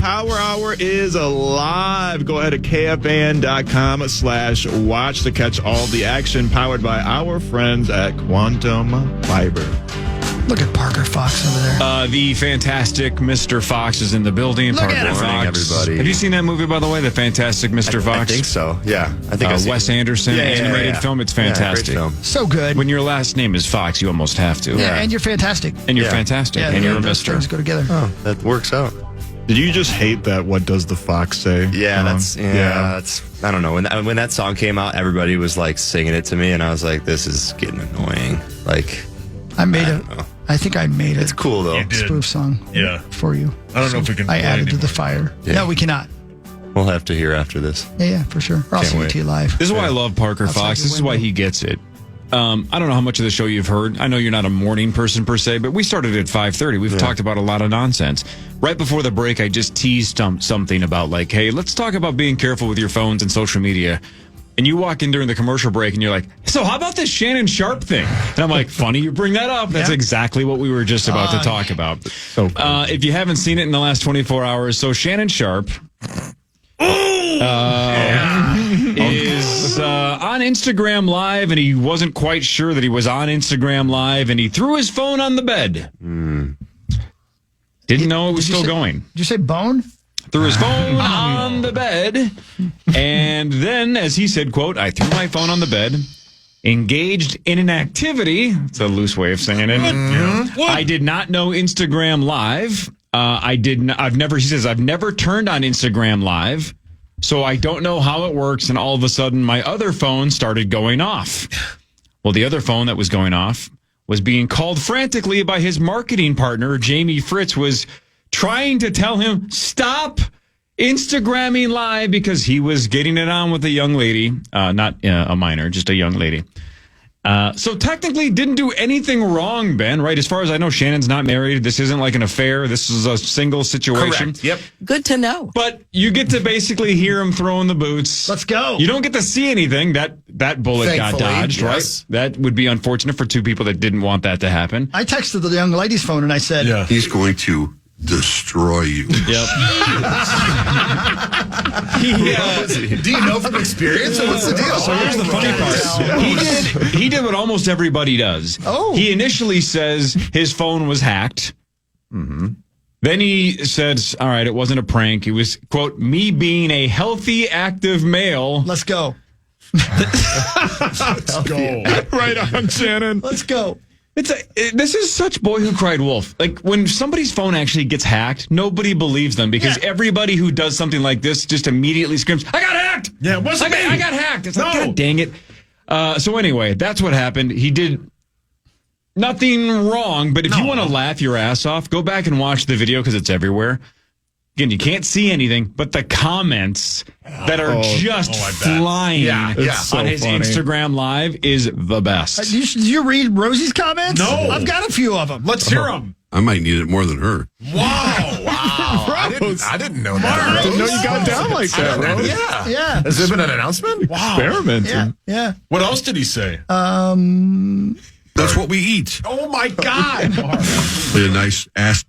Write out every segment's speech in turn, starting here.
Power Hour is alive. Go ahead to KFAN.com/watch to catch all the action, powered by our friends at Quantum Fiber. Look at Parker Fox over there. The fantastic Mr. Fox is in the building. Look Parker at him. Fox. Morning, everybody. Have you seen that movie, by the way, The Fantastic Mr. Fox? I think so. Yeah, I think I've seen Wes it. Anderson animated film. It's fantastic. Yeah, great film. So good. When your last name is Fox, you almost have to. Yeah, and you're fantastic. And you're Yeah. fantastic. Yeah, and you're a those mister. things go together. Oh, that works out. Did you just hate that "What Does the Fox Say"? Yeah, song? that's. I don't know. When that song came out, everybody was like singing it to me, and I was like, "This is getting annoying." Like, I think I made it's a cool though. spoof song for you. I don't know if we can I play added to anymore. the fire. Yeah. No, we cannot. We'll have to hear after this. Yeah, for sure. Or I'll Can't sing it wait. to you live. This is why I love Parker Outside Fox. your This is why window. he gets it. I don't know how much of the show you've heard. I know you're not a morning person per se, but we started at 5:30. We've talked about a lot of nonsense. Right before the break, I just teased something about like, hey, let's talk about being careful with your phones and social media. And you walk in during the commercial break and you're like, so how about this Shannon Sharp thing? And I'm like, funny you bring that up. That's exactly what we were just about to talk about. So If you haven't seen it in the last 24 hours, so Shannon Sharp is on Instagram Live, and he wasn't quite sure that he was on Instagram Live, and he threw his phone on the bed. Didn't know it was still going. Did you say bone? Threw his phone on the bed, and then, as he said, quote, I threw my phone on the bed, engaged in an activity. It's a loose way of saying it. I did not know Instagram Live. He says, I've never turned on Instagram Live, so I don't know how it works. And all of a sudden, my other phone started going off. Well, the other phone that was going off was being called frantically by his marketing partner. Jamie Fritz was trying to tell him, stop Instagramming Live, because he was getting it on with a young lady, not a minor, just a young lady. So technically didn't do anything wrong, Ben, right? As far as I know, Shannon's not married. This isn't like an affair. This is a single situation. Correct. Yep. Good to know. But you get to basically hear him throwing the boots. Let's go. You don't get to see anything. That bullet got Thankfully, dodged, yes. right? That would be unfortunate for two people that didn't want that to happen. I texted the young lady's phone and I said, He's going to destroy you. Yep. Do you know from experience, or what's the deal? So here's the funny part. He did what almost everybody does. Oh. He initially says his phone was hacked. Mm-hmm. Then he says, all right, it wasn't a prank. It was, quote, me being a healthy, active male. let's go. Let's go. right on, Shannon. Let's go. This is such boy who cried wolf. Like, when somebody's phone actually gets hacked, nobody believes them, because everybody who does something like this just immediately screams, I got hacked! Yeah, it wasn't me. I got hacked. It's like, No. God dang it. So anyway, that's what happened. He did nothing wrong, but if you want to laugh your ass off, go back and watch the video, because it's everywhere. Again, you can't see anything, but the comments that are just I bet. flying Yeah, so on his funny. Instagram Live is the best. Did you read Rosie's comments? No. I've got a few of them. Let's hear them. I might need it more than her. Wow. I didn't know that. Didn't know you got down like that, Rose. Yeah. Yeah. Has there been an announcement? Wow. Experimenting. Yeah. What else did he say? That's what we eat. Oh, my God. A nice ass.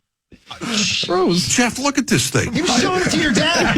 Rose. Jeff, look at this thing. He was showing it to your dad.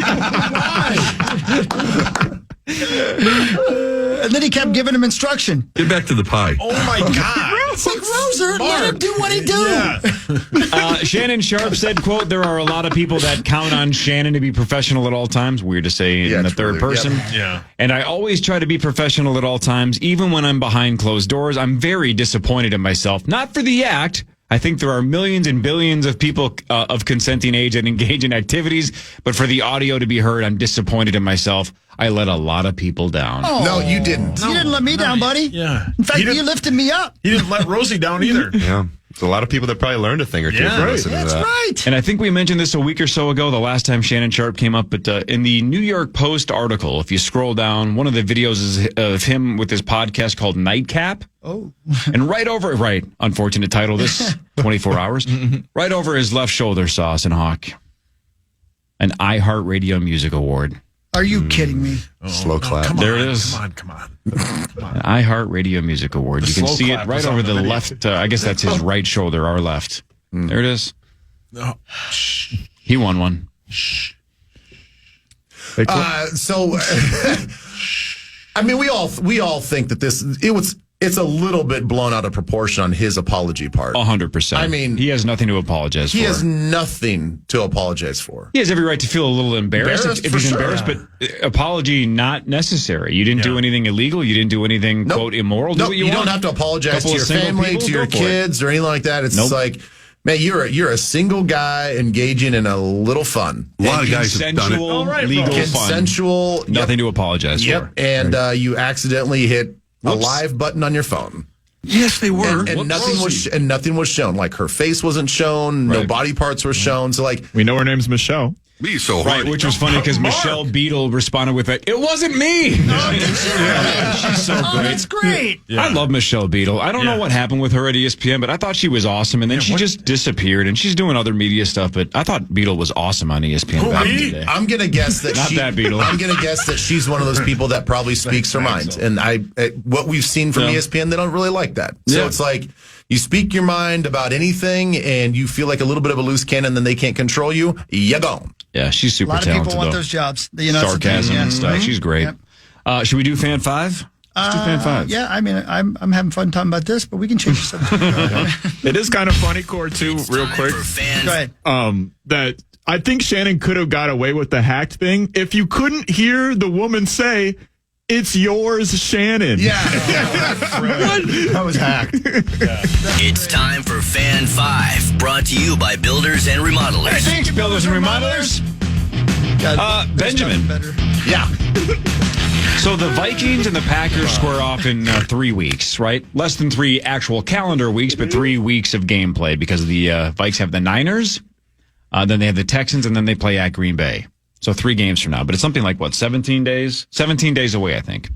And then he kept giving him instruction. Get back to the pie. Oh, my God. It's like, Roser, let him do what he do. Yeah. Shannon Sharp said, quote, there are a lot of people that count on Shannon to be professional at all times. Weird to say in the third true. person. Yep. Yeah. And I always try to be professional at all times, even when I'm behind closed doors. I'm very disappointed in myself. Not for the act. I think there are millions and billions of people of consenting age that engage in activities, but for the audio to be heard, I'm disappointed in myself. I let a lot of people down. Oh, No, you didn't. You didn't let me down, buddy. Yeah. In fact, He didn't- you lifted me up. He didn't let Rosie down either. Yeah. There's a lot of people that probably learned a thing or two Yeah. from Right. listening That's to that. right. And I think we mentioned this a week or so ago, the last time Shannon Sharp came up, but in the New York Post article, if you scroll down, one of the videos is of him with his podcast called Nightcap. Oh. And right, unfortunate title, this 24 hours, right over his left shoulder saw us in Hawk, an iHeartRadio Music Award. Are you kidding me? Slow clap. Come There on, it is. Come on. An iHeartRadio Music Award. You can slow see it clap right was on over the the video. left. I guess that's his right shoulder, our left. There it is. No. He won one. So, I mean, we all think that it's a little bit blown out of proportion on his apology part. 100%. I mean, he has nothing to apologize for. He has nothing to apologize for. He has every right to feel a little embarrassed if he's for embarrassed, sure. but apology not necessary. You didn't do anything illegal. You didn't do anything, quote, immoral. Do Nope, what you don't have to apologize to your family, to your kids, or anything like that. It's like, man, you're a single guy engaging in a little fun. A lot of guys have done it. Consensual, legal Consensual. fun. Nothing to apologize for. And you accidentally hit a live button on your phone. Yes, they were. And nothing was shown. Like her face wasn't shown. No body parts were shown. So like We know her name's Michelle. Me so hard. Right, which was funny because Michelle Beadle responded with it. It wasn't me. She's so great. That's great. I love Michelle Beadle. I don't know what happened with her at ESPN, but I thought she was awesome. And then she just disappeared, and she's doing other media stuff. But I thought Beadle was awesome on ESPN back in the day. I'm gonna guess that that Beadle. I'm gonna guess that she's one of those people that probably speaks her mind. And what we've seen from ESPN, they don't really like that. So it's like you speak your mind about anything, and you feel like a little bit of a loose cannon, then they can't control you. You go. Yeah, she's A super lot of talented. people want though. those jobs. You know, that's the thing, Sarcasm and stuff. She's great. Yep. Should we do fan 5? Let's do fan 5. Yeah, I mean, I'm having fun talking about this, but we can change the subject. It is kind of funny, Core, too, real quick. Go ahead. That I think Shannon could have got away with the hacked thing if you couldn't hear the woman say, "It's yours, Shannon." Yeah. That was hacked. It's time for Fan 5, brought to you by Builders and Remodelers. Thanks, Builders and Remodelers. Benjamin. Yeah. So the Vikings and the Packers square off in 3 weeks, right? Less than 3 actual calendar weeks, but 3 weeks of gameplay because the Vikes have the Niners, then they have the Texans, and then they play at Green Bay. So 3 games from now. But it's something like, 17 days? 17 days away, I think.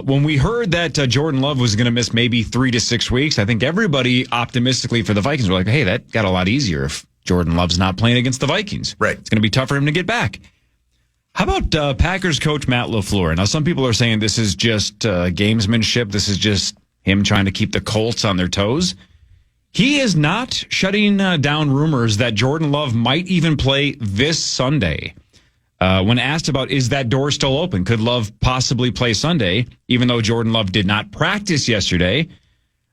When we heard that Jordan Love was going to miss maybe 3 to 6 weeks, I think everybody optimistically for the Vikings were like, hey, that got a lot easier if Jordan Love's not playing against the Vikings. Right. It's going to be tough for him to get back. How about Packers coach Matt LaFleur? Now, some people are saying this is just gamesmanship. This is just him trying to keep the Colts on their toes. He is not shutting down rumors that Jordan Love might even play this Sunday. When asked about, is that door still open? Could Love possibly play Sunday? Even though Jordan Love did not practice yesterday,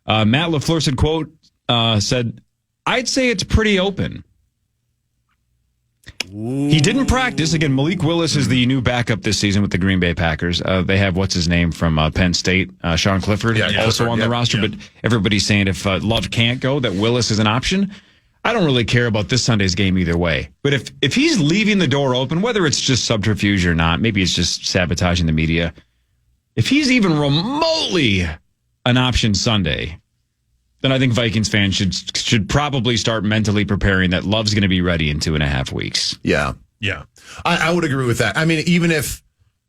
Matt LaFleur said, quote, said, I'd say it's pretty open. He didn't practice. Again, Malik Willis is the new backup this season with the Green Bay Packers. They have, what's his name from Penn State, Sean Clifford, also on the roster. But everybody's saying if Love can't go, that Willis is an option. I don't really care about this Sunday's game either way. But if he's leaving the door open, whether it's just subterfuge or not, maybe it's just sabotaging the media. If he's even remotely an option Sunday, then I think Vikings fans should probably start mentally preparing that Love's going to be ready in 2.5 weeks. Yeah. Yeah. I would agree with that. I mean, even if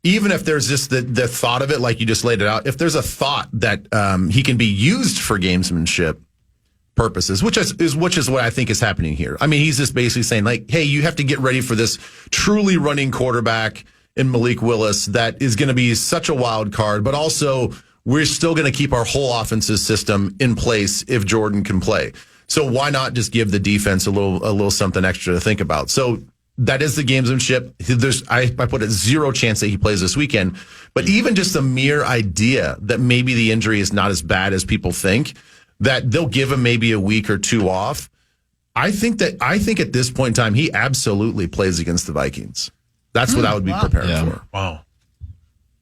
there's just the thought of it, like you just laid it out, if there's a thought that he can be used for gamesmanship purposes, which is what I think is happening here. I mean, he's just basically saying, like, hey, you have to get ready for this truly running quarterback in Malik Willis that is going to be such a wild card, but also we're still going to keep our whole offensive system in place if Jordan can play. So why not just give the defense a little something extra to think about? So that is the gamesmanship. I put a 0 chance that he plays this weekend, but even just the mere idea that maybe the injury is not as bad as people think, that they'll give him maybe a week or 2 off. I think at this point in time, he absolutely plays against the Vikings. That's what I would be preparing for. Wow.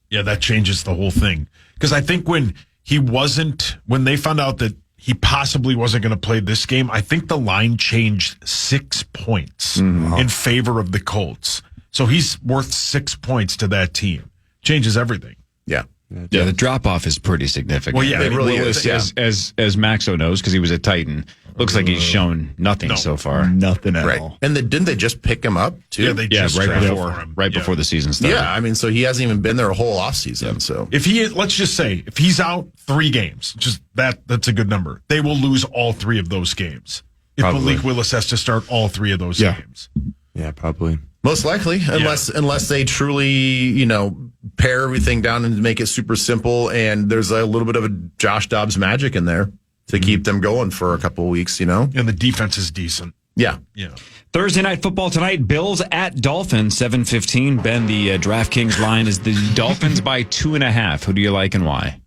Yeah, that changes the whole thing. Because I think when they found out that he possibly wasn't going to play this game, I think the line changed 6 points in favor of the Colts. So he's worth 6 points to that team. Changes everything. Yeah. Yeah, the drop off is pretty significant. Well, yeah, I mean, it really Willis, is, as Maxo knows, because he was a Titan, looks like he's shown nothing so far. Nothing at Right. all. And didn't they just pick him up too? Yeah, they just traded for him. Before the season started. Yeah, I mean, so he hasn't even been there a whole offseason. So Let's just say, if he's out 3 games, just that's a good number. They will lose all 3 of those games. If Malik Willis has to start all 3 of those games. Yeah, probably. most likely, unless they truly, pare everything down and make it super simple, and there's a little bit of a Josh Dobbs magic in there to keep them going for a couple of weeks, And the defense is decent. Yeah. Thursday night football tonight, Bills at Dolphins, 7:15. Ben, the DraftKings line is the Dolphins by 2.5. Who do you like and why?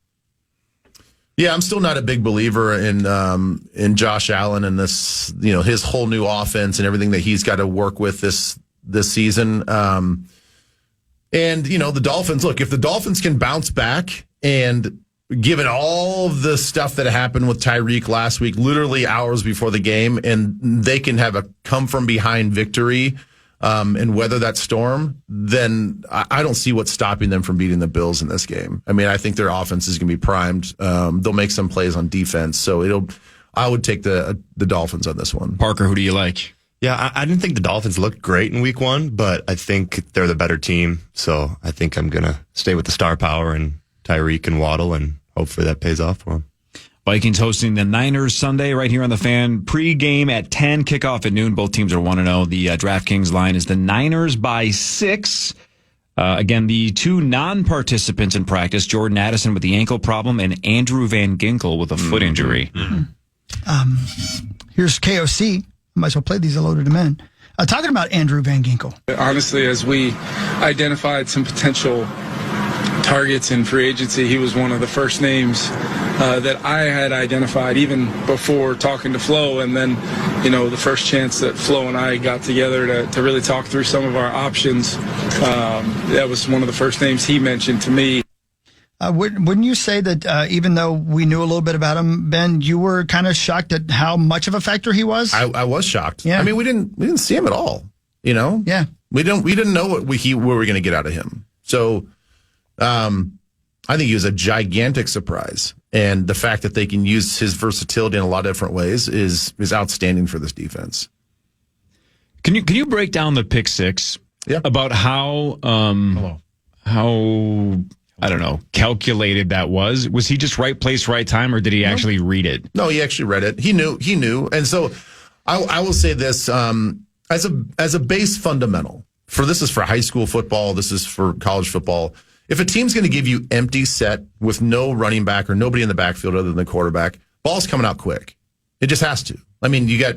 Yeah, I'm still not a big believer in Josh Allen and this, his whole new offense and everything that he's got to work with this season. And the Dolphins, look, if the Dolphins can bounce back, and given all the stuff that happened with Tyreek last week, literally hours before the game, and they can have a come from behind victory and weather that storm, then I don't see what's stopping them from beating the Bills in this game. I mean, I think their offense is going to be primed. They'll make some plays on defense, so I would take the Dolphins on this one. Parker, who do you like? Yeah, I didn't think the Dolphins looked great in week 1, but I think they're the better team. So I think I'm going to stay with the star power and Tyreek and Waddle, and hopefully that pays off for them. Vikings hosting the Niners Sunday right here on the Fan. Pre-game at 10, kickoff at noon. Both teams are 1-0. The DraftKings line is the Niners by 6. Again, the two non-participants in practice, Jordan Addison with the ankle problem and Andrew Van Ginkel with a foot injury. Here's KOC. I might as well play these loaded to men. Talking about Andrew Van Ginkel. Honestly, as we identified some potential targets in free agency, he was one of the first names that I had identified even before talking to Flo. And then, the first chance that Flo and I got together to really talk through some of our options, that was one of the first names he mentioned to me. Wouldn't you say that even though we knew a little bit about him, Ben, you were kind of shocked at how much of a factor he was? I was shocked. Yeah. I mean, we didn't see him at all. Yeah. We didn't know what we were going to get out of him. So, I think he was a gigantic surprise, and the fact that they can use his versatility in a lot of different ways is outstanding for this defense. Can you break down the pick six? Yeah. About how I don't know, calculated that was? Was he just right place, right time, or did he actually read it? No, he actually read it. He knew. And so I will say this, as a base fundamental, this is for high school football, this is for college football. If a team's going to give you empty set with no running back or nobody in the backfield other than the quarterback, ball's coming out quick. It just has to. I mean, you got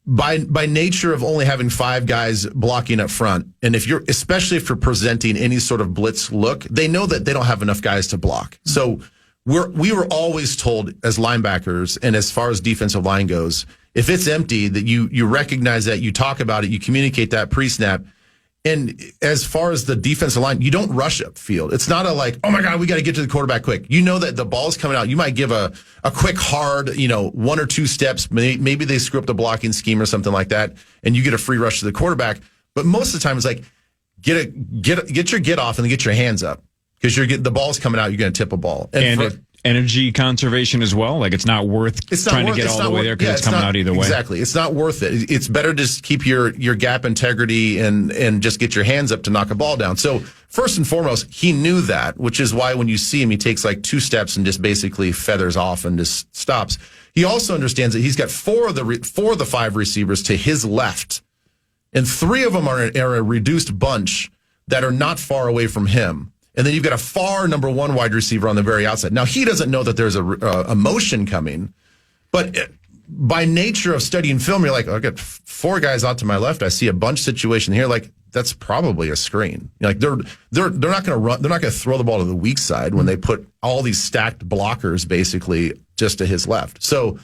by nature of only having 5 guys blocking up front, and especially if you're presenting any sort of blitz look, they know that they don't have enough guys to block. So we were always told as linebackers, and as far as defensive line goes, if it's empty, that you recognize that, you talk about it, you communicate that pre-snap. And as far as the defensive line, you don't rush upfield. It's not oh my God, we got to get to the quarterback quick. You know that the ball's coming out. You might give a quick, hard, 1 or 2 steps. Maybe they screw up the blocking scheme or something like that, and you get a free rush to the quarterback. But most of the time, it's get your get off and get your hands up, because the ball's coming out. You're going to tip a ball. And energy conservation as well. Like, it's not worth trying to get all the way there because it's coming out either way. Exactly. It's not worth it. It's better to just keep your gap integrity and just get your hands up to knock a ball down. So first and foremost, he knew that, which is why when you see him, he takes 2 steps and just basically feathers off and just stops. He also understands that he's got 4 of the 5 receivers to his left, and 3 of them are a reduced bunch that are not far away from him. And then you've got a far number 1 wide receiver on the very outside. Now, he doesn't know that there's a motion coming, but by nature of studying film, you're I got 4 guys out to my left. I see a bunch situation here. That's probably a screen. They're not going to run. They're not going to throw the ball to the weak side when they put all these stacked blockers basically just to his left. So,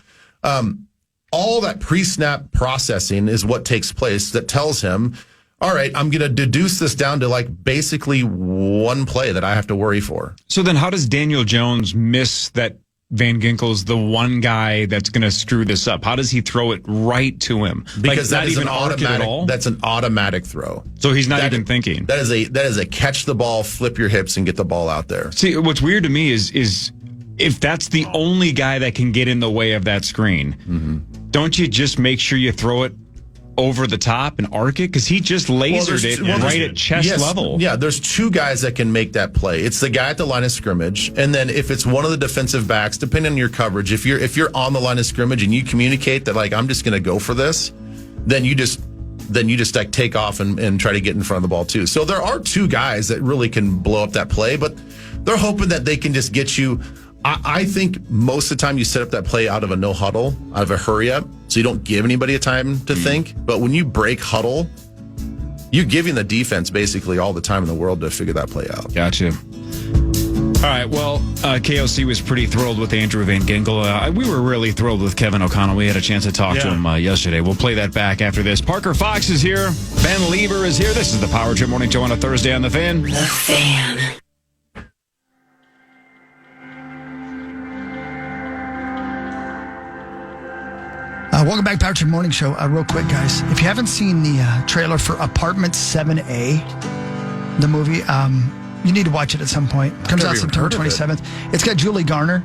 all that pre-snap processing is what takes place that tells him, all right, I'm going to deduce this down to basically 1 play that I have to worry for. So then how does Daniel Jones miss that Van Ginkel's the one guy that's going to screw this up? How does he throw it right to him? Because that not is even an arc it at automatic. all? That's an automatic throw. So he's not even thinking. That is a catch the ball, flip your hips, and get the ball out there. See, what's weird to me is if that's the only guy that can get in the way of that screen, don't you just make sure you throw it over the top and arc it? Because he just lasered it right at chest level. Yeah, there's 2 guys that can make that play. It's the guy at the line of scrimmage, and then if it's one of the defensive backs, depending on your coverage, if you're on the line of scrimmage and you communicate that I'm just going to go for this, then you just take off and try to get in front of the ball too. So there are 2 guys that really can blow up that play, but they're hoping that they can just get you I think most of the time you set up that play out of a no huddle, out of a hurry up, so you don't give anybody a time to think. But when you break huddle, you're giving the defense basically all the time in the world to figure that play out. Gotcha. All right, well, KOC was pretty thrilled with Andrew Van Ginkel. We were really thrilled with Kevin O'Connell. We had a chance to talk to him yesterday. We'll play that back after this. Parker Fox is here. Ben Lieber is here. This is the Power Trip Morning Show on a Thursday on The Fan. The Fan. Welcome back, Power Trip Morning Show. Real quick, guys, if you haven't seen the trailer for Apartment 7A, the movie, you need to watch it at some point. It comes out September 27th. It's got Julie Garner,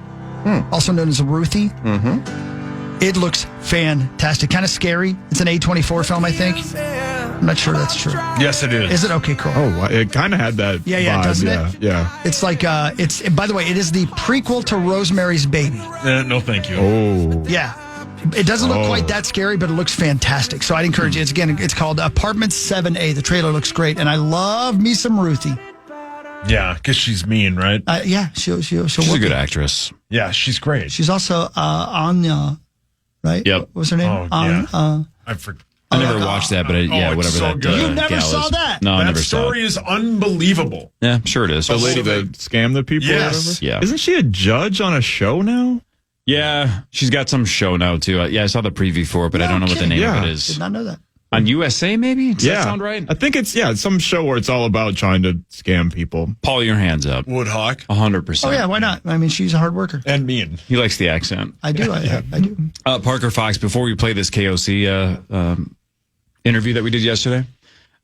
also known as Ruthie. Mm-hmm. It looks fantastic. Kind of scary. It's an A24 film, I think. I'm not sure that's true. Yes, it is. Is it? Okay, cool. Oh, it kind of had that vibe. Doesn't it? Yeah. It's like, by the way, it is the prequel to Rosemary's Baby. No, thank you. Oh. Yeah. It doesn't look quite that scary, but it looks fantastic. So I'd encourage you. It's called Apartment 7A. The trailer looks great, and I love me some Ruthie. Yeah, because she's mean, right? Yeah, she'll She's a good actress. Yeah, she's great. She's also Anya, right? Yep. What was her name? I forgot. I never watched that, but whatever it's so that. good. You never gal saw is. that? No, I That never saw story it. is unbelievable. Yeah, sure it is. The lady that scammed the people Yes. or whatever? Yeah. Isn't she a judge on a show now? Yeah, she's got some show now, too. I saw the preview for it, but I don't know what the name of it Did is. not know that. On USA, maybe? Does that sound right? I think it's some show where it's all about trying to scam people. Paul, your hands up. Woodhawk 100%. Oh, yeah, why not? I mean, she's a hard worker. and mean. He likes the accent. I do. I do. Parker Fox, before we play this KOC interview that we did yesterday,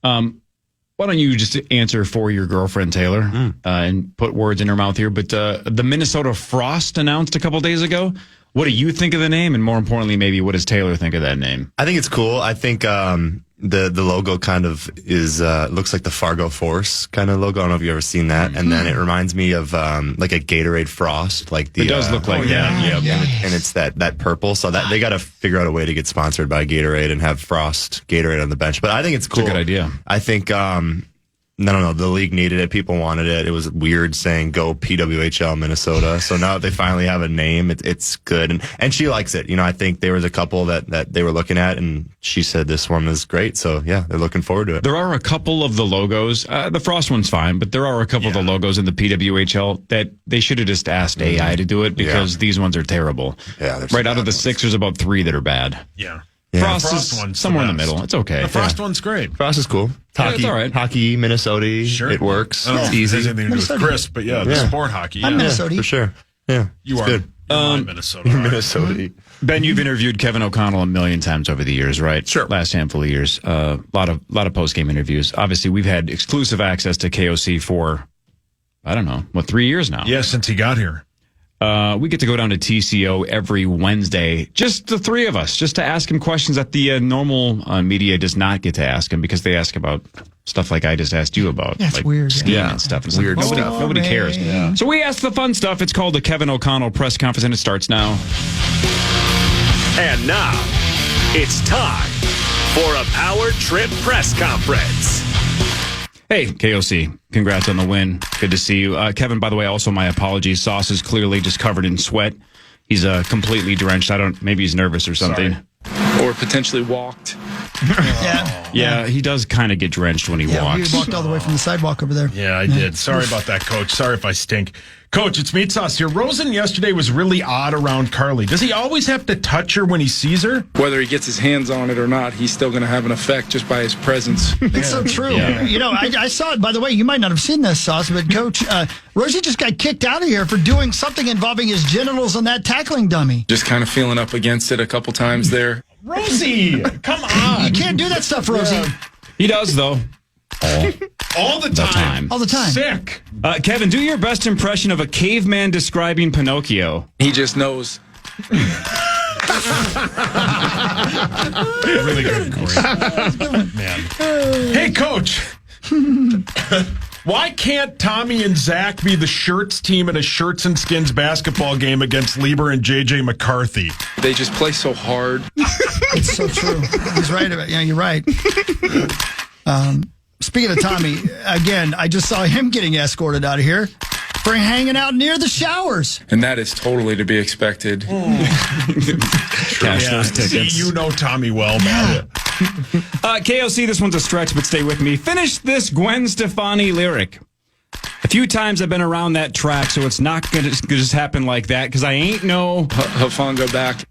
why don't you just answer for your girlfriend, Taylor, and put words in her mouth here. But the Minnesota Frost announced a couple days ago. What do you think of the name? And more importantly, maybe what does Taylor think of that name? I think it's cool. I think the logo kind of is looks like the Fargo Force kind of logo. I don't know if you've ever seen that. And then it reminds me of like a Gatorade Frost. Like the, It does look like that. Yeah. And it's that purple. So that they got to figure out a way to get sponsored by Gatorade and have Frost Gatorade on the bench. But I think it's cool. It's a good idea. I think I don't know. The league needed it. People wanted it. It was weird saying "Go PWHL Minnesota." So now that they finally have a name, it's good. And she likes it. You know, I think there was a couple that they were looking at, and she said this one was great. So yeah, they're looking forward to it. There are a couple of the logos. The Frost one's fine, but there are a couple of the logos in the PWHL that they should have just asked AI to do it because these ones are terrible. Yeah, right out of the six, there's about three that are bad. Yeah. Frost Frost is one's somewhere the in the best. middle. It's okay. The Frost one's great. Frost is cool. Yeah, it's all right. Hockey, Minnesota. Sure. It works. I don't know It's if it has easy. anything to do with Minnesota. Chris, but the sport hockey. I'm Yeah. Minnesota. For sure. Yeah. You it's are. good. You're my Minnesota. Minnesota. Ben, you've interviewed Kevin O'Connell a million times over the years, right? Sure. Last handful of years. A lot of post-game interviews. Obviously, we've had exclusive access to KOC for, I don't know, 3 years now? Yeah, since he got here. We get to go down to TCO every Wednesday, just the three of us, just to ask him questions that the normal media does not get to ask him because they ask about stuff like I just asked you about. Yeah, it's like weird, Scheme yeah. and stuff. It's Weird like, stuff. Nobody cares. Yeah. So we ask the fun stuff. It's called the Kevin O'Connell press conference, and it starts now. And now, it's time for a Power Trip press conference. Hey, KOC, congrats on the win. Good to see you. Kevin, by the way, also my apologies. Sauce is clearly just covered in sweat. He's completely drenched. Maybe he's nervous or something. Or potentially walked. Yeah, he does kind of get drenched when he Yeah, walks. we walked all the way from the sidewalk over there. Yeah, I did. Sorry about that, Coach. Sorry if I stink. Coach, it's Meat Sauce here. Rosen yesterday was really odd around Carly. Does he always have to touch her when he sees her? Whether he gets his hands on it or not, he's still going to have an effect just by his presence. It's so true. Yeah. You know, I saw it, by the way, you might not have seen this, Sauce, but Coach, Rosie just got kicked out of here for doing something involving his genitals on that tackling dummy. Just kind of feeling up against it a couple times there. Rosie, come on. You can't do that stuff, Rosie. He does, though. All the time. time. All the time. Sick. Kevin, do your best impression of a caveman describing Pinocchio. He just knows. Really good, Corey. Man. Hey, Coach. Why can't Tommy and Zach be the shirts team at a Shirts and Skins basketball game against Lieber and JJ McCarthy? They just play so hard. It's so true. He's right about it. Yeah, you're right. Speaking of Tommy, again, I just saw him getting escorted out of here for hanging out near the showers. And that is totally to be expected. Cash those tickets. See, you know Tommy well, man. KOC, this one's a stretch, but stay with me. Finish this Gwen Stefani lyric. A few times I've been around that track, so it's not going to just happen like that, because I ain't no... Hafanga back.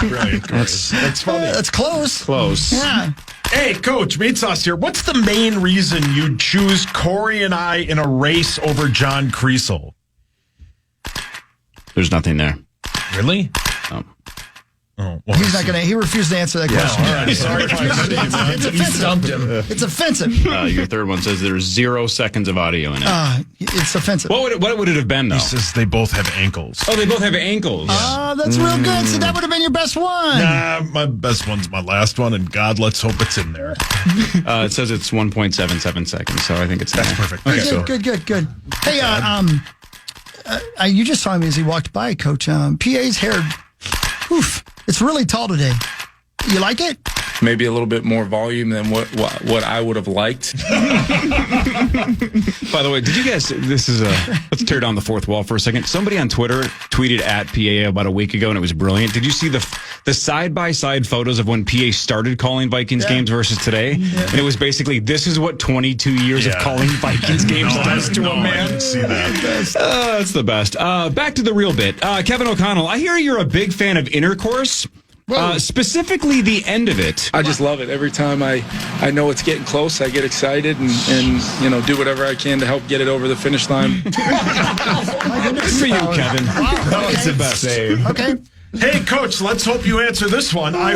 Brilliant. That's funny. That's close. Close. Yeah. Hey, Coach, meet us here. What's the main reason you'd choose Corey and I in a race over John Kriesel? There's nothing there. Really? Oh. Oh, well, He's not going to, he refused to answer that question. all right. Sorry if I offended you, man. It's You offensive. stumped him. It's offensive. Your third one says there's 0 seconds of audio in it. It's offensive. What would it have been, though? He says they both have ankles. Oh, they both have ankles. That's real good. So that would have been your best one. Nah, my best one's my last one, and God, let's hope it's in there. It says it's 1.77 seconds, so I think it's That's there. perfect. Good. Hey, you just saw him as he walked by, Coach. PA's hair, oof, it's really tall today. You like it? Maybe a little bit more volume than what I would have liked. By the way, did you guys, let's tear down the fourth wall for a second. Somebody on Twitter tweeted at PA about a week ago, and it was brilliant. Did you see the side-by-side photos of when PA started calling Vikings games versus today? And it was basically, this is what 22 years of calling Vikings games does to a man. I didn't see that. That's the best. Back to the real bit. Kevin O'Connell, I hear you're a big fan of intercourse. Specifically the end of it. I just love it. Every time I know it's getting close, I get excited and do whatever I can to help get it over the finish line. Good for you, Kevin. That was the best. Okay. Hey, Coach, let's hope you answer this one. I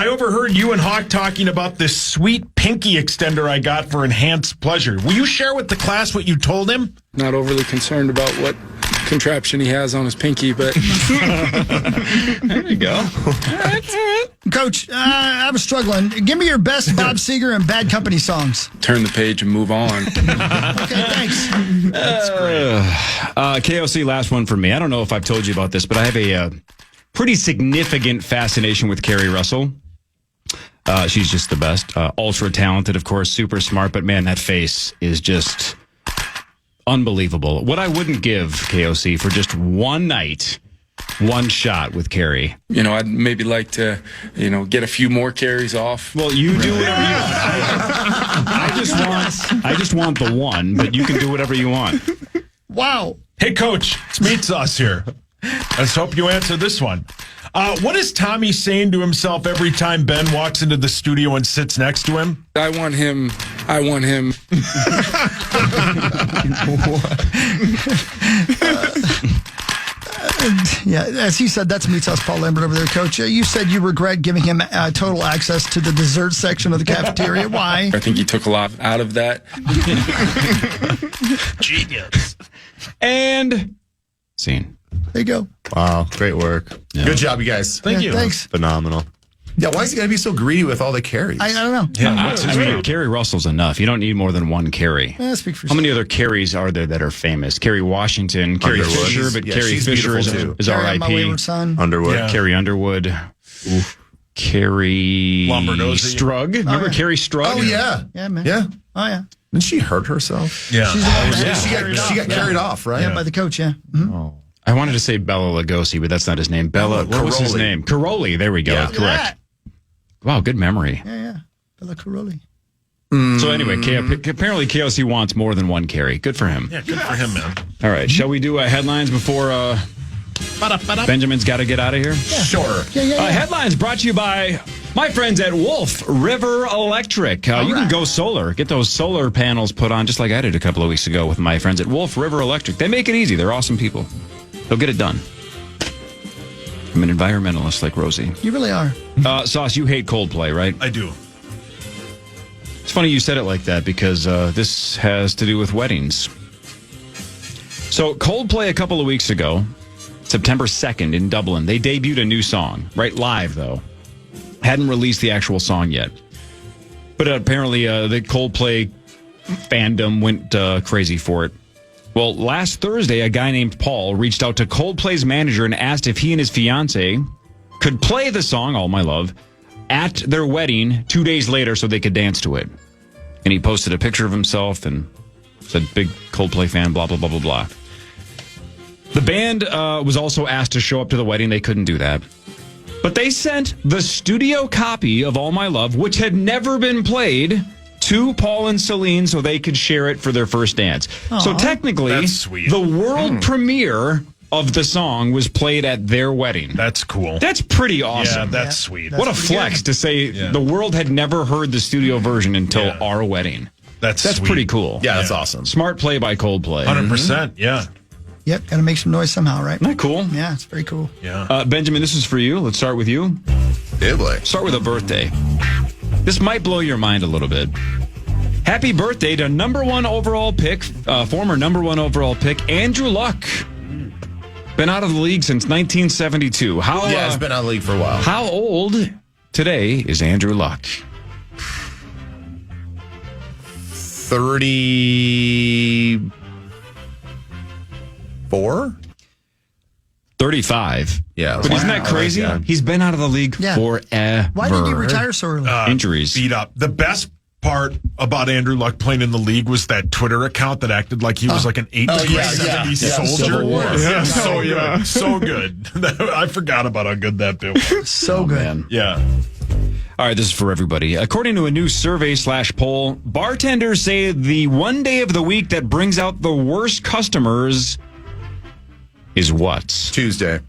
overheard you and Hawk talking about this sweet pinky extender I got for enhanced pleasure. Will you share with the class what you told him? Not overly concerned about what contraption he has on his pinky, but There you go. All right. Coach, I was struggling. Give me your best Bob Seger and Bad Company songs. turn the page and move on. Okay, thanks. KOC, last one for me. I don't know if I've told you about this, but I have a pretty significant fascination with Carrie Russell. She's just the best. Ultra talented, of course, super smart, but man, that face is just unbelievable. What I wouldn't give KOC for just one night, one shot with Carrie. I'd maybe like to, get a few more carries off. Well, you do whatever you want. I just want the one, but you can do whatever you want. Wow. Hey, Coach, it's Meat Sauce here. Let's hope you answer this one. What is Tommy saying to himself every time Ben walks into the studio and sits next to him? I want him. Yeah, as he said, that's Meat Sauce Paul Lambert over there, Coach. You said you regret giving him total access to the dessert section of the cafeteria. Why? I think he took a lot out of that. Genius. And scene. There you go. Wow, great work. Good job, you guys. Thank you. Thanks. Phenomenal. Yeah, why is he got to be so greedy with all the carries? I don't know. Yeah, I mean, Carrie Russell's enough. You don't need more than one Carrie. Speak for How many other Carries are there that are famous? Carrie Washington, Carrie Underwood. Fisher, but Yeah, Carrie she's Fisher beautiful, too. is Carrie, My R.I.P. Wayward Son. Underwood. Yeah. Carrie Underwood. Carrie Lombardozzi. Strug. Remember Carrie Strug? Oh, yeah. Yeah, man. Yeah. Oh, yeah. Didn't she hurt herself? Yeah. She's the one that She got carried off, right? Yeah, by the coach, yeah. Mhm. I wanted to say Bela Lugosi, but that's not his name. What was his Caroli. name? Caroli. There we go. Yeah. Correct. Wow, good memory. Yeah. Bella Caroli. So anyway, apparently KOC wants more than one Carrie. Good for him. Yeah, good for him, man. All right, shall we do headlines before Benjamin's got to get out of here? Sure. Yeah. Headlines brought to you by my friends at Wolf River Electric. You can go solar. Get those solar panels put on just like I did a couple of weeks ago with my friends at Wolf River Electric. They make it easy. They're awesome people. They'll get it done. I'm an environmentalist like Rosie. You really are. Sauce, you hate Coldplay, right? I do. It's funny you said it like that because this has to do with weddings. So Coldplay a couple of weeks ago, September 2nd in Dublin, they debuted a new song, right? Live, though. Hadn't released the actual song yet. But apparently the Coldplay fandom went crazy for it. Well, last Thursday, a guy named Paul reached out to Coldplay's manager and asked if he and his fiancée could play the song, All My Love, at their wedding 2 days later so they could dance to it. And he posted a picture of himself and Said big Coldplay fan, blah, blah, blah, blah, blah. The band was also asked to show up to the wedding. They couldn't do that. But they sent the studio copy of All My Love, which had never been played, to Paul and Celine so they could share it for their first dance. Aww. So technically, That's sweet. the world premiere of the song was played at their wedding. That's cool. That's pretty awesome. Yeah, that's sweet. What a flex to say the world had never heard the studio version until our wedding. That's sweet. Pretty cool. Yeah, that's awesome. Smart play by Coldplay. 100%. Yeah. Yep, got to make some noise somehow, right? Isn't that cool? Yeah, it's very cool. Yeah. Benjamin, this is for you. Let's start with you. Yeah, boy. Start with a birthday. This might blow your mind a little bit. Happy birthday to number one overall pick, former number one overall pick, Andrew Luck. Been out of the league since 1972. Yeah, it's been out of the league for a while. How old today is Andrew Luck? 34? 35. Yeah. But isn't that crazy? He's been out of the league forever. Why did he retire so early? Injuries. Beat up. The best part about Andrew Luck playing in the league was that Twitter account that acted like he was like an 70s soldier. Civil War. Yeah, so good. So good. I forgot about how good that bit was. So good. Man. Yeah. All right, this is for everybody. According to a new survey/poll, bartenders say the one day of the week that brings out the worst customers is what? Tuesday.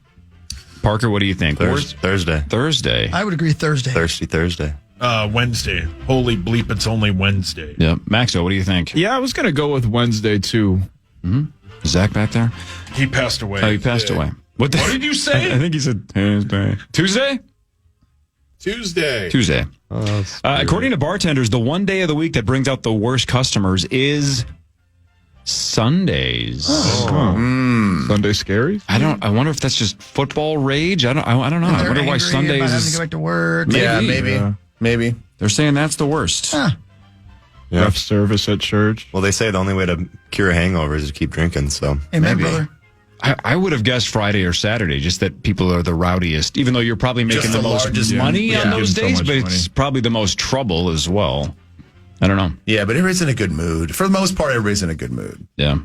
Parker, what do you think? Thursday. Thursday. I would agree Thursday. Thirsty Thursday. Wednesday. Holy bleep, it's only Wednesday. Yeah. Maxo, what do you think? Yeah, I was going to go with Wednesday, too. Is Zach back there? He passed away. Oh, he passed away. What did you say? I think he said Tuesday. Tuesday. According to bartenders, the one day of the week that brings out the worst customers is Sundays. Sunday scary? I wonder if that's just football rage. I don't know. I wonder why Sundays having to is. go back to work. Maybe. They're saying that's the worst. Huh. Rough service at church. Well, they say the only way to cure hangovers is to keep drinking, so. Amen, brother. I would have guessed Friday or Saturday, just that people are the rowdiest, even though you're probably making the most money on those days, but it's probably the most trouble as well. I don't know. Yeah, but everybody's in a good mood. For the most part, everybody's in a good mood. Yeah.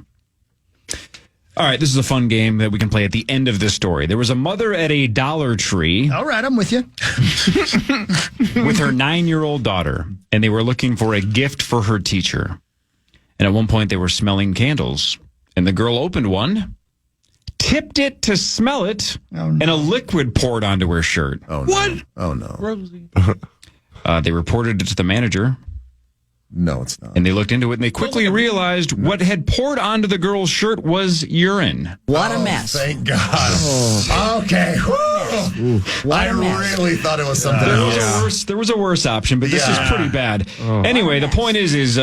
All right, this is a fun game that we can play at the end of this story. There was a mother at a Dollar Tree All right, I'm with you. with her 9-year-old daughter, and they were looking for a gift for her teacher. And at one point, they were smelling candles, and the girl opened one, tipped it to smell it, and a liquid poured onto her shirt. Oh, no. What? Oh, no. They reported it to the manager. No, it's not. And they looked into it, and they quickly realized what had poured onto the girl's shirt was urine. What a mess. Thank God. Okay. I really thought it was something else. There was a worse option, but this is pretty bad. Anyway, the point is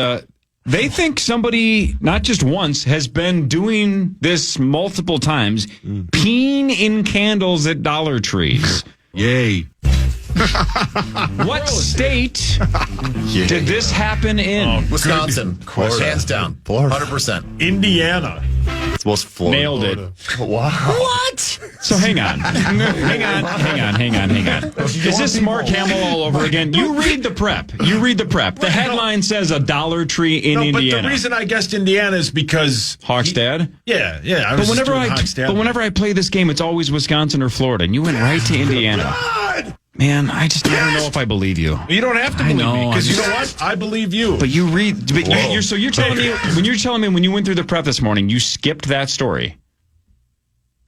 they think somebody, not just once, has been doing this multiple times, peeing in candles at Dollar Trees. Yay. What state did this happen in? Wisconsin. Hands down. 100%. Indiana. It's most Florida. Nailed it. Wow. What? So hang on. Is this Mark Hamill all over again? You read the prep. The headline says a Dollar Tree in Indiana. But the reason I guessed Indiana is because Hawk's dad? Yeah. I But was whenever I play this game, it's always Wisconsin or Florida, and you went right to Indiana. Man, I just never know if I believe you. You don't have to believe me, because you know what? I believe you. But you read. But you're telling me when you went through the prep this morning, you skipped that story.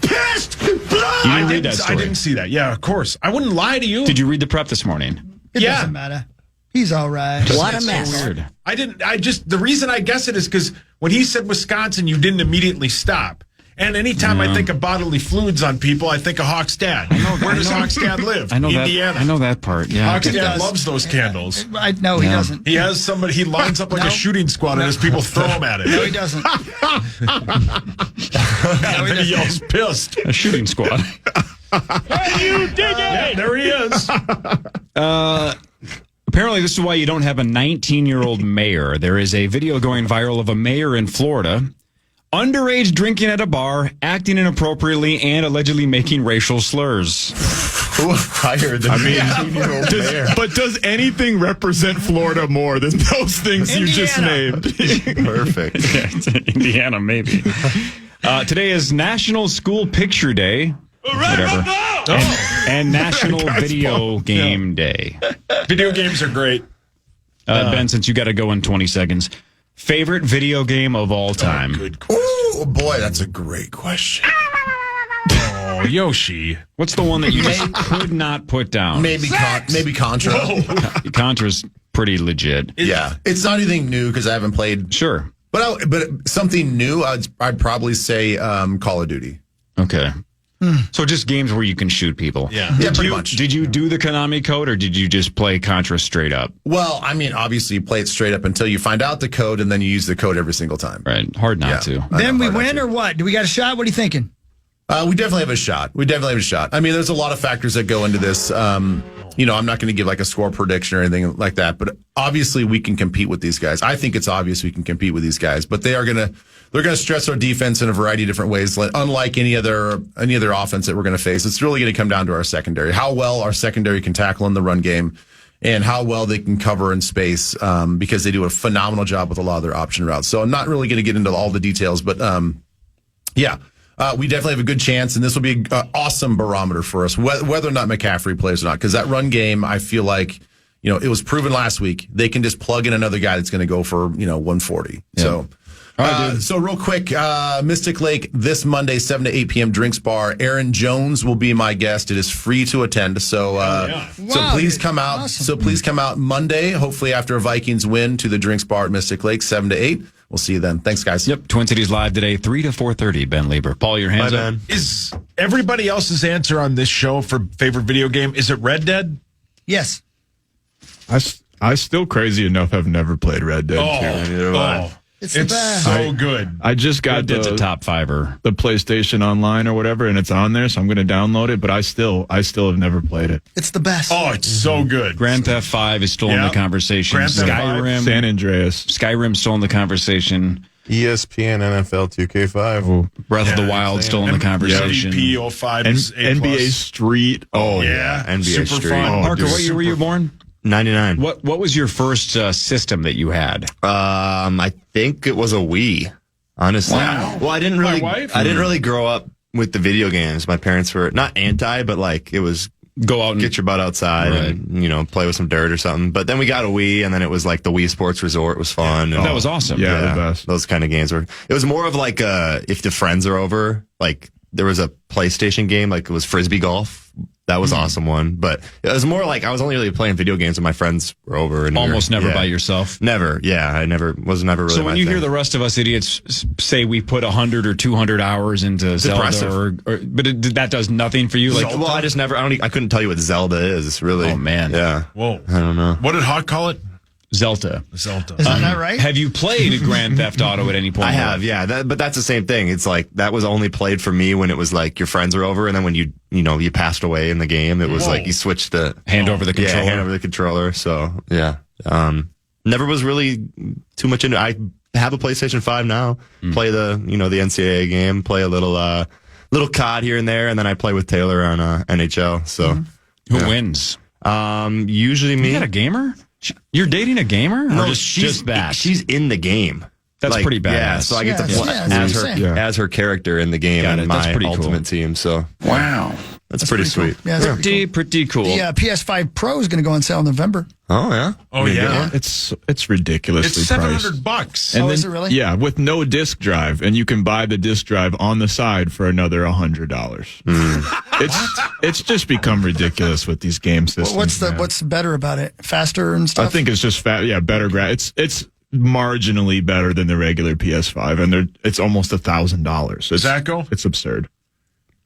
You didn't read that story. I didn't see that. Yeah, of course. I wouldn't lie to you. Did you read the prep this morning? It doesn't matter. He's all right. What a mess. So weird. The reason I guess it is because when he said Wisconsin, you didn't immediately stop. And anytime I think of bodily fluids on people, I think of Hawk's dad. Where does Hawk's dad live? Indiana. I know that part. Yeah. Hawk's dad loves those candles. No, he doesn't. He has somebody, he lines up like a shooting squad and has people throw him at it. No, he doesn't. And then he yells pissed. A shooting squad. Can you dig it? Yeah, there he is. Apparently, this is why you don't have a 19-year-old mayor. There is a video going viral of a mayor in Florida, underage drinking at a bar, acting inappropriately, and allegedly making racial slurs. Who hired the 18-year-old mayor? But does anything represent Florida more than those things you just named? Perfect. Indiana, maybe. Today is National School Picture Day. Whatever. And National Video Game Day. Video games are great. Ben, since you got to go in 20 seconds, favorite video game of all time? Good question. Oh, boy, that's a great question. Oh, Yoshi. What's the one that you just could not put down? Maybe Contra. Contra's pretty legit. Yeah. It's not anything new because I haven't played. Sure. But something new, I'd probably say Call of Duty. Okay. So just games where you can shoot people. Yeah. Yeah, pretty much. Did you do the Konami code or did you just play Contra straight up? Well, I mean, obviously you play it straight up until you find out the code and then you use the code every single time. Right. Hard not to. Then we win or what? Do we got a shot? What are you thinking? We definitely have a shot. I mean, there's a lot of factors that go into this. I'm not going to give like a score prediction or anything like that, but obviously we can compete with these guys. I think it's obvious we can compete with these guys, but they're going to stress our defense in a variety of different ways. Unlike any other offense that we're going to face, it's really going to come down to our secondary, how well our secondary can tackle in the run game and how well they can cover in space, because they do a phenomenal job with a lot of their option routes. So I'm not really going to get into all the details, but we definitely have a good chance, and this will be an awesome barometer for us, whether or not McCaffrey plays or not. Because that run game, I feel like, it was proven last week. They can just plug in another guy that's going to go for 140. Yeah. So, so real quick, Mystic Lake this Monday, 7 to 8 p.m. Drinks Bar. Aaron Jones will be my guest. It is free to attend. So, so please come out. Awesome. So please come out Monday, hopefully after a Vikings win, to the Drinks Bar at Mystic Lake, 7 to 8. We'll see you then. Thanks, guys. Yep. Twin Cities Live today, 3 to 4:30. Ben Lieber. Paul, your hands up. Is everybody else's answer on this show for favorite video game, is it Red Dead? Yes. I still crazy enough have never played Red Dead 2. It's the best. So good. I just got the top fiver, the PlayStation Online or whatever, and it's on there, so I'm going to download it. But I still have never played it. It's the best. Oh, it's so good. Grand Theft 5 is still in the conversation. Grand Theft 5. Skyrim, San Andreas, Skyrim's still in the conversation. ESPN, NFL 2K5. Breath of the Wild still in the conversation. MVP 05 is NBA Street. Oh yeah, NBA super Street. fun. Parker, what year were you born? 99. What was your first system that you had? I think it was a Wii. Honestly, well, I didn't really grow up with the video games. My parents were not anti, but like it was go out and get your butt outside and play with some dirt or something. But then we got a Wii, and then it was like the Wii Sports Resort was fun. And, that was awesome. Yeah, the best. Those kind of games were. It was more of like if the friends are over, like there was a PlayStation game, like it was Frisbee Golf. That was an awesome one, but it was more like I was only really playing video games when my friends were over. And almost never by yourself. Never, yeah, I was never really. So when you hear the rest of us idiots say we put 100 or 200 hours into Zelda, but that does nothing for you. Like, well, I couldn't tell you what Zelda is. It's really, oh man, yeah. Whoa, I don't know. What did Hawk call it? Zelda. Isn't that right? Have you played Grand Theft Auto at any point? I have, yeah. But that's the same thing. It's like that was only played for me when it was like your friends were over, and then when you passed away in the game, it was like you switched the hand over the controller. Yeah, hand over the controller. So yeah, never was really too much into. I have a PlayStation 5 now. Play the the NCAA game. Play a little COD here and there, and then I play with Taylor on NHL. So who wins? Usually me. You got a gamer? You're dating a gamer? No, just that. She's in the game. That's pretty badass. Yeah, so I get to play as her character in the game and my ultimate team. So that's pretty sweet. Cool. Yeah, pretty cool. The PS5 Pro is going to go on sale in November. Oh yeah. Oh yeah. It's ridiculously It's priced. $700. And is it really? Yeah, with no disc drive, and you can buy the disc drive on the side for another $100. It's just become ridiculous with these game systems. What's better about it? Faster and stuff. I think it's just better. It's marginally better than the regular PS5, and it's almost $1,000. Zacko? It's absurd.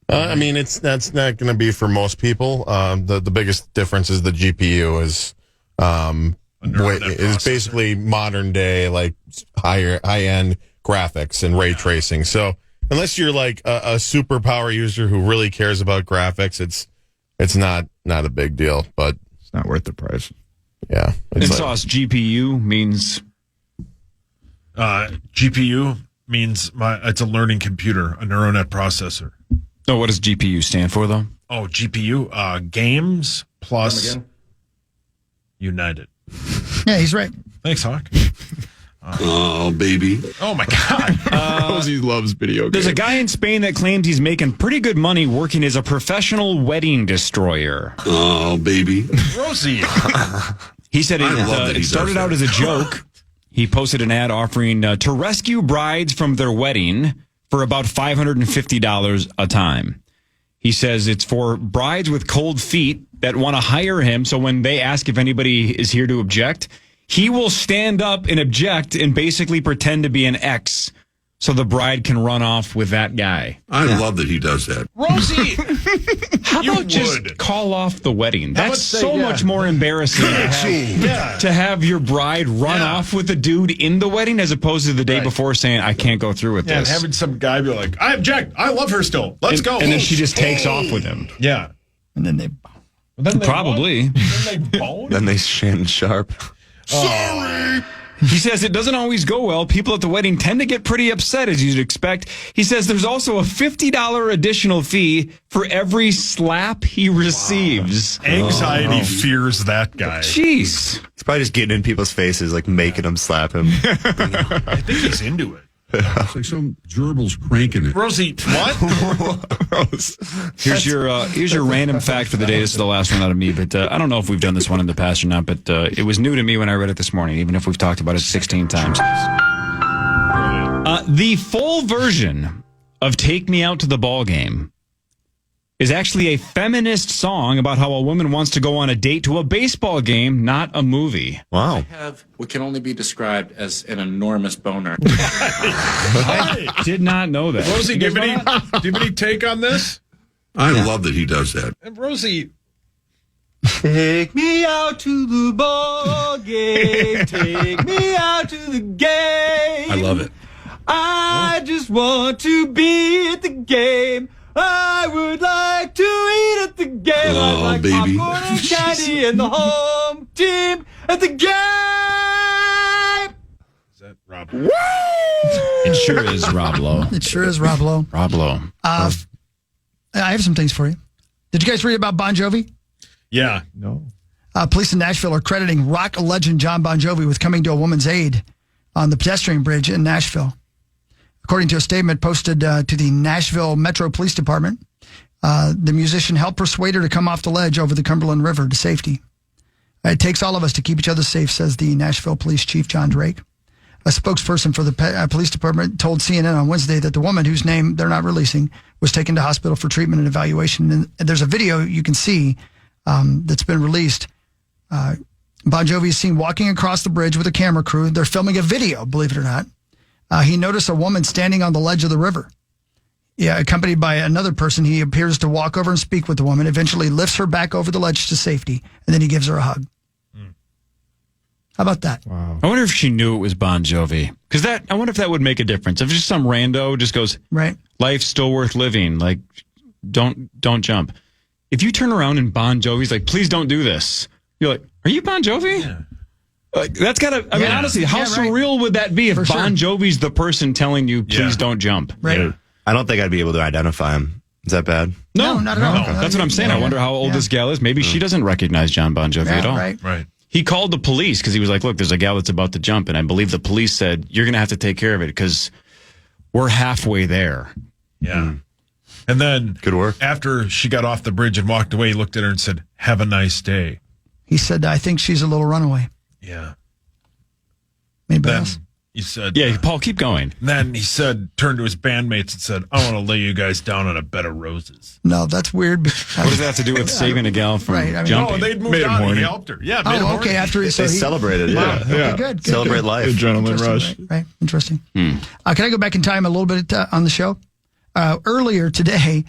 I mean, that's not going to be for most people. The biggest difference is the GPU is basically modern day, like high end graphics and ray tracing. So unless you're like a superpower user who really cares about graphics, it's not a big deal. But it's not worth the price. Yeah. And Sauce, GPU means GPU means it's a learning computer, a neural net processor. So what does GPU stand for, though? Oh, GPU. Games plus United. Yeah, he's right. Thanks, Hawk. Oh, baby. Oh, my God. Rosie loves video games. There's a guy in Spain that claims he's making pretty good money working as a professional wedding destroyer. Oh, baby. Rosie. He said I love that he it started does out that. as a joke. He posted an ad offering to rescue brides from their wedding for about $550 a time. He says it's for brides with cold feet that want to hire him. So when they ask if anybody is here to object, he will stand up and object and basically pretend to be an ex so the bride can run off with that guy. I love that he does that. Rosie. How You about just would. call off the wedding? How That's about so say, yeah. much more embarrassing to have your bride run Yeah. off with the dude in the wedding as opposed to the day before saying, I can't go through with Yeah, and this. having some guy be like, I object. I love her still. Let's go. And then she just takes off with him. Yeah. And then they. Then they Probably. what? Then they bone? Then they Shannon Sharp. He says it doesn't always go well. People at the wedding tend to get pretty upset, as you'd expect. He says there's also a $50 additional fee for every slap he receives. Anxiety fears that guy. Jeez. He's probably just getting in people's faces, like making them slap him. I think he's into it. It's like some gerbil's cranking it. Rosie, what? Here's your random fact for the day. This is the last one out of me, but I don't know if we've done this one in the past or not, but it was new to me when I read it this morning, even if we've talked about it 16 times. The full version of Take Me Out to the Ball Game is actually a feminist song about how a woman wants to go on a date to a baseball game, not a movie. Wow. Have what can only be described as an enormous boner. I did not know that. Rosie, do you have any take on this? I love that he does that. And Rosie, Take me out to the ball game. Take me out to the game. I love it. I just want to be at the game. I would like to eat at the game. I'd Oh, like baby. popcorn and candy and the home team at the game. is that Rob? It sure is Rob Lowe. It sure is Rob Lowe. Rob Lowe. I have some things for you. Did you guys read about Bon Jovi? Yeah. No. Police in Nashville are crediting rock legend John Bon Jovi with coming to a woman's aid on the pedestrian bridge in Nashville. According to a statement posted to the Nashville Metro Police Department, the musician helped persuade her to come off the ledge over the Cumberland River to safety. It takes all of us to keep each other safe, says the Nashville Police Chief John Drake. A spokesperson for the police department told CNN on Wednesday that the woman, whose name they're not releasing, was taken to hospital for treatment and evaluation. And there's a video you can see that's been released. Bon Jovi is seen walking across the bridge with a camera crew. They're filming a video, believe it or not. He noticed a woman standing on the ledge of the river. Yeah, accompanied by another person, he appears to walk over and speak with the woman, eventually lifts her back over the ledge to safety, and then he gives her a hug. How about that? I wonder if she knew it was Bon Jovi. Because I wonder if that would make a difference. If just some rando just goes, Right. life's still worth living. Like, don't jump. If you turn around and Bon Jovi's like, please don't do this. You're like, are you Bon Jovi? Yeah. Like, that's gotta, I mean, Yeah. honestly, how Yeah, right. surreal would that be if For Bon sure. Jovi's the person telling you, please don't jump? Right. I don't think I'd be able to identify him. Is that bad? No, not at all. That's what I'm saying. Yeah. I wonder how old Yeah. this gal is. Maybe she doesn't recognize John Bon Jovi at all. Right. Right. He called the police because he was like, look, there's a gal that's about to jump. And I believe the police said, you're going to have to take care of it because we're halfway there. Yeah. And then Good work. after she got off the bridge and walked away, he looked at her and said, have a nice day. He said, I think she's a little runaway. Yeah. Anybody Then else? he said, Yeah, Paul, keep going. Then he said, turned to his bandmates and said, I want to lay you guys down on a bed of roses. No, that's weird. What does that have to do with saving a gal from Right, I mean- jumping? Oh, they'd moved Made him on. He horny. helped her. Yeah, made him Oh, horny. okay. After They celebrated, Wow. yeah. Okay, good. Celebrate life. Adrenaline Interesting, rush. Right. Interesting. Can I go back in time a little bit on the show? Earlier today,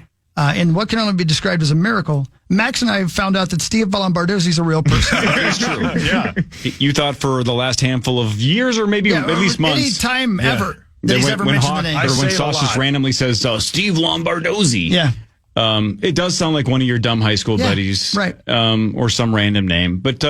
in what can only be described as a miracle, Max and I found out that Steve Ballambardozzi is a real person. It's true. Yeah. You thought for the last handful of years or maybe at least months. Any time Yeah. ever that he's ever mentioned the name. I or when say it a Sauce just lot. randomly says Steve Lombardozzi. Yeah. It does sound like one of your dumb high school Yeah, buddies, right. Or some random name. But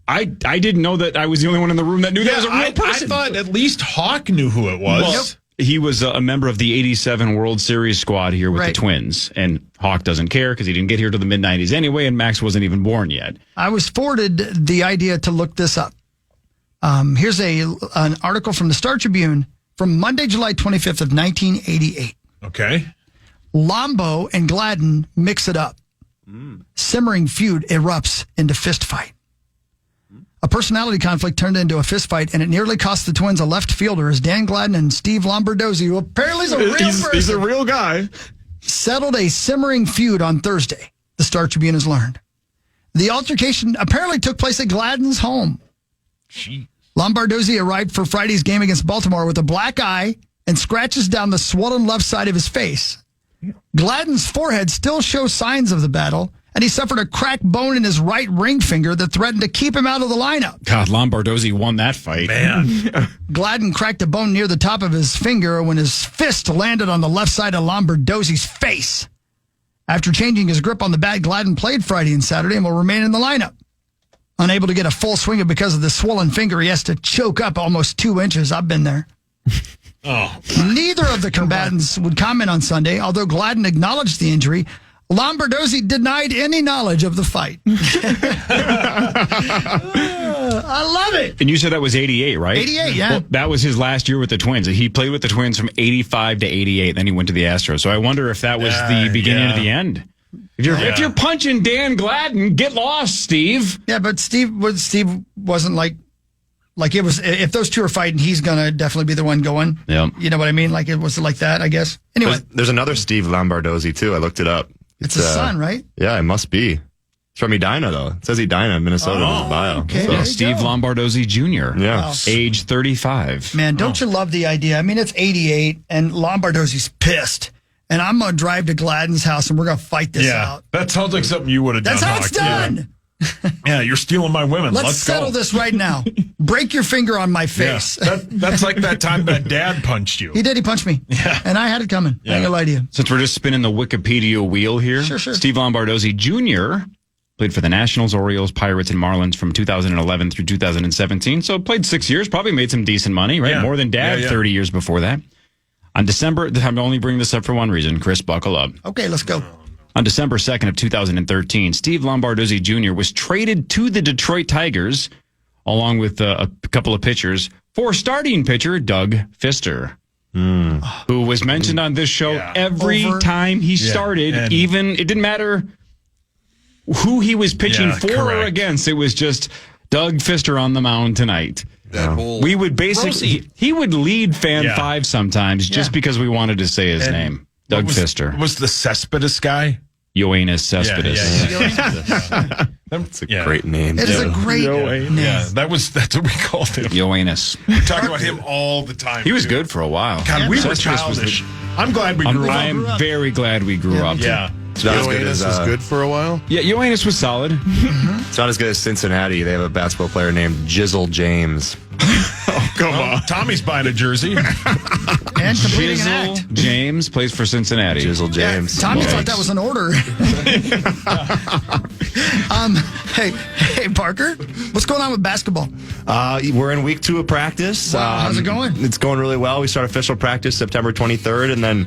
I didn't know that I was the only one in the room that knew that was a real I person. thought at least Hawk knew who it was. Well, he was a member of the 87 World Series squad here with the Twins. And Hawk doesn't care because he didn't get here till the mid-90s anyway, and Max wasn't even born yet. I was forwarded the idea to look this up. Here's an article from the Star Tribune from Monday, July 25th of 1988. Okay. Lombo and Gladden mix it up. Simmering feud erupts into fist fight. A personality conflict turned into a fist fight, and it nearly cost the Twins a left fielder as Dan Gladden and Steve Lombardozzi, who apparently is a real person. He's a real guy. Settled a simmering feud on Thursday, the Star Tribune has learned. The altercation apparently took place at Gladden's home. Jeez. Lombardozzi arrived for Friday's game against Baltimore with a black eye and scratches down the swollen left side of his face. Gladden's forehead still shows signs of the battle, and he suffered a cracked bone in his right ring finger that threatened to keep him out of the lineup. God, Lombardozzi won that fight. Man. Gladden cracked a bone near the top of his finger when his fist landed on the left side of Lombardozzi's face. After changing his grip on the bat, Gladden played Friday and Saturday and will remain in the lineup. Unable to get a full swing because of the swollen finger, he has to choke up almost 2 inches. I've been there. Neither of the combatants would comment on Sunday, although Gladden acknowledged the injury. Lombardozzi denied any knowledge of the fight. I love it. And you said that was 88, right? 88, yeah. Well, that was his last year with the Twins. He played with the Twins from 85 to 88, then he went to the Astros. So I wonder if that was the beginning of the end. If you're punching Dan Gladden, get lost, Steve. Yeah, but Steve wasn't like it was. If those two are fighting, he's gonna definitely be the one going. Yeah, you know what I mean. Like it was like that, I guess. Anyway, there's another Steve Lombardozzi too. I looked it up. It's his son, right? Yeah, it must be. It's from Edina though. It says Edina, Minnesota in his bio. Okay, So- Steve Lombardozzi Jr. Yeah. Wow. Age 35. Man, don't you love the idea? I mean, it's 88, and Lombardozzi's pissed. And I'm going to drive to Gladden's house, and we're going to fight this out. That sounds like something you would have done. That's how it's Hawk. done. Yeah, you're stealing my women. Let's Let's settle go. this right now. Break your finger on my face. Yeah. That's like that time that dad punched you. He did. He punched me. Yeah. And I had it coming. I ain't gonna lie to you. Since we're just spinning the Wikipedia wheel here, Sure. Steve Lombardozzi Jr. played for the Nationals, Orioles, Pirates, and Marlins from 2011 through 2017. So played 6 years, probably made some decent money, right? Yeah. More than Dad 30 years before that. On December, I'm only bringing this up for one reason. Chris, buckle up. Okay, let's go. On December 2nd of 2013, Steve Lombardozzi Jr. was traded to the Detroit Tigers, along with a couple of pitchers, for starting pitcher Doug Fister, who was mentioned on this show every time he started. And Even it didn't matter who he was pitching for or against. It was just Doug Fister on the mound tonight. We would basically, he would lead Fan 5 sometimes just because we wanted to say his name. Doug Fister. Was the Cespedes guy? Ioannis Cespedes. That's a great name. It is a great name. Yeah, that's what we called him. Ioannis. We talk about him all the time. He was good for a while. God, we were Cespedes was childish. I'm glad we grew up. I am very glad we grew up. Yeah. It's not as good Ioannis as was good for a while. Yeah, Ioannis was solid. It's not as good as Cincinnati. They have a basketball player named Jizzle James. Come on. Tommy's buying a jersey. And completing an act. Jizzle James plays for Cincinnati. Jizzle James. Tommy thought that was an order. Hey, Parker, what's going on with basketball? We're in week 2 of practice. Wow, how's it going? It's going really well. We start official practice September 23rd, and then,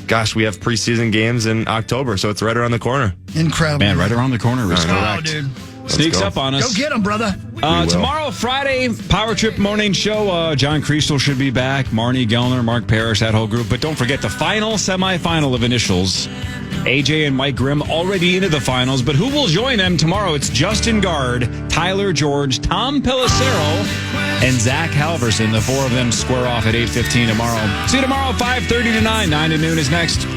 gosh, we have preseason games in October, so it's right around the corner. Incredible. Man, right around the corner is Oh, correct. dude. Sneaks go. up on us. Go get him, brother. Tomorrow, Friday, Power Trip Morning Show. John Kriesel should be back. Marnie Gellner, Mark Parrish, that whole group. But don't forget the final semifinal of initials. AJ and Mike Grimm already into the finals. But who will join them tomorrow? It's Justin Gard, Tyler George, Tom Pelissero, and Zach Halverson. The 4 of them square off at 8:15 tomorrow. See you tomorrow, 5:30 to 9. 9 to noon is next.